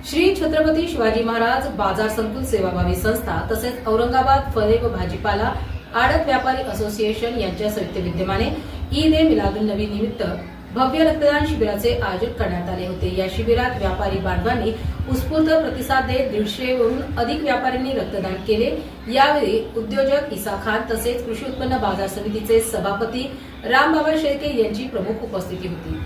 श्री छत्रपती शिवाजी महाराज बाजार संकुल सेवाभावी संस्था तसेच औरंगाबाद फळे व भाजीपाला आडत व्यापारी असोसिएशन यांच्या संयुक्त विद्यमाने ईद ए मिलादुन नबी निमित्त भव्य रक्तदान शिबिराचे आयोजन करण्यात आले होते। या शिबिरात व्यापारी बांधवांनी उत्स्फूर्त प्रतिसाद देत 150 वरून अधिक व्यापाऱ्यांनी रक्तदान केले। यावेळी उद्योजक ईसा खान तसेच कृषी उत्पन्न बाजार समितीचे सभापती रामबाबा शेळके यांची प्रमुख उपस्थिती होती।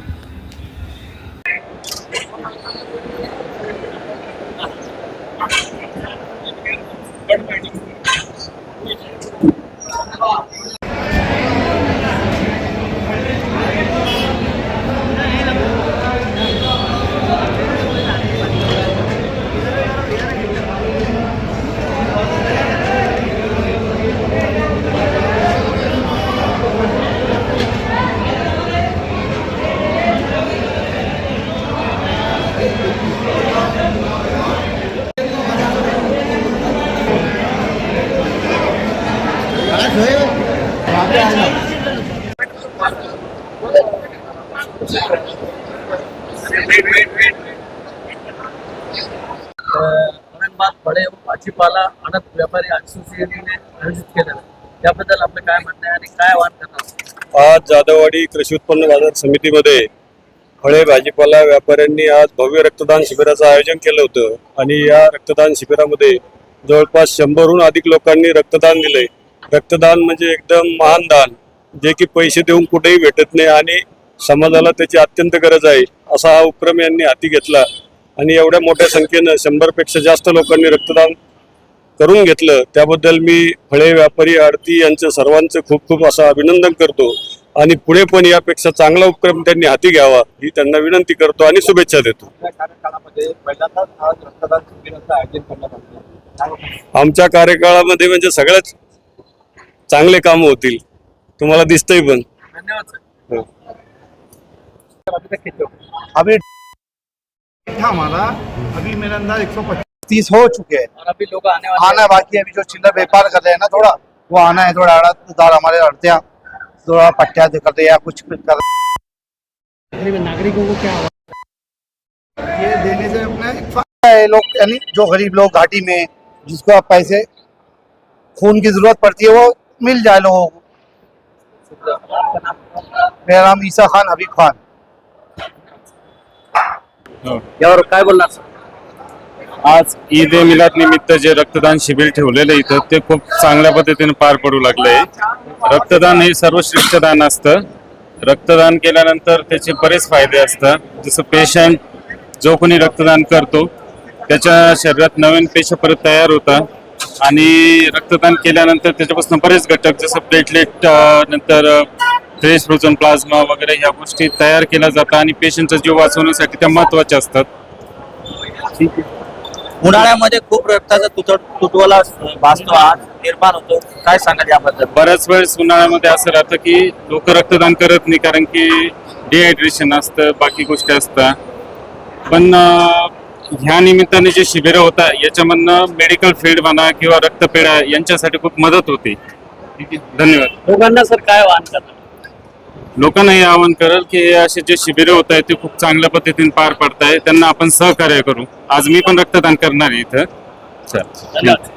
औरंगाबाद फळे व भाजीपाला आडत व्यापारी असोसिएशनने आयोजित केलेलं त्याबद्दल आपलं काय म्हणणं आहे आणि काय आवाहन करणार? आज जाधववाडी कृषी उत्पन्न बाजार समितीमध्ये फळे भाजीपाला व्यापाऱ्यांनी आज भव्य रक्तदान शिबिराचं आयोजन केलं होतं आणि या रक्तदान शिबिरामध्ये जवळपास 100हून अधिक लोकांनी रक्तदान दिलंय। रक्तदान म्हणजे एकदम महान दान, जे की पैसे देऊन कुठेही भेटत नाही आणि समाजाला त्याची अत्यंत गरज आहे, असा हा उपक्रम यांनी हाती घेतला आणि एवढ्या मोठ्या संख्येनं 100पेक्षा जास्त लोकांनी रक्तदान करून घेतलं। त्याबद्दल मी फळे व्यापारी आडती यांचं सर्वांचं खूप खूप असं अभिनंदन करतो आणि पुढे पण यापेक्षा चांगला उपक्रम त्यांनी हाती घ्यावा ही त्यांना विनंती करतो आणि शुभेच्छा देतो। आमच्या कार्यकाळामध्ये म्हणजे सगळ्याच चांगले काम होतील, तुम्हाला दिसतंय पण। धन्यवाद सर। अभी हमारा अभी मेरे अंदाज 125 हो चुके हैं और अभी लोग आने वाले आना बाकी है। अभी जो चिल्लर व्यापार कर रहे हैं ना, थोड़ा वो आना है, थोड़ा अड़तदार हमारे अड़ते हैं, थोड़ा पट्टिया कर रहे हैं, कुछ कर नागरिकों को क्या ये देने से अपना एक फायदा है। लोग यानी जो गरीब लोग घाटी में जिसको आप पैसे खून की जरूरत पड़ती है वो मिल जाए लोगों को। मेरा नाम ईसा खान हबीब खान। यावर काय बोलणार सर? आज ईद ए मिलाद निमित्त जे रक्तदान शिबिर ठेवलेलं इथं ते खूप चांगल्या पद्धतीने पार पडू लागलंय। रक्तदान हे सर्वश्रेष्ठ दान असतं। रक्तदान केल्यानंतर त्याचे बरेच फायदे असतात, जसं पेशंट जो कोणी रक्तदान करतो त्याच्या शरीरात नवीन पेशी परत तयार होतात आणि रक्तदान केल्यानंतर त्याच्यापासून बरेच घटक जसं प्लेटलेट नंतर फ्रेश फ्रोझन प्लाझ्मा वगैरे ह्या गोष्टी तयार केल्या जातात आणि पेशंटचा जीव वाचवण्यासाठी त्या महत्त्वाच्या असतात। उन्हाळ्यामध्ये खूप रक्ताचा तुटवडा भासतो, आज निर्माण होतो, काय सांगाल याबद्दल? बऱ्याच वेळेस उन्हाळ्यामध्ये असं राहतं की लोक रक्तदान करत नाही कारण की डिहायड्रेशन असतं, बाकी गोष्टी असतात। पण ह्या निमित्ताने जे शिबिरं होतात याच्यामधनं मेडिकल फील्ड म्हणा किंवा रक्तपेढ्या यांच्यासाठी खूप मदत होते। ठीक आहे, धन्यवाद। लोकांना सर काय आवाहन करणार? लोकांना हे आवाहन करेल की असे जे शिबिरं होत आहेत ते खूप चांगल्या पद्धतीने पार पडताय, त्यांना आपण सहकार्य करू। आज मी पण रक्तदान करणार आहे इथं। चल, धन्यवाद।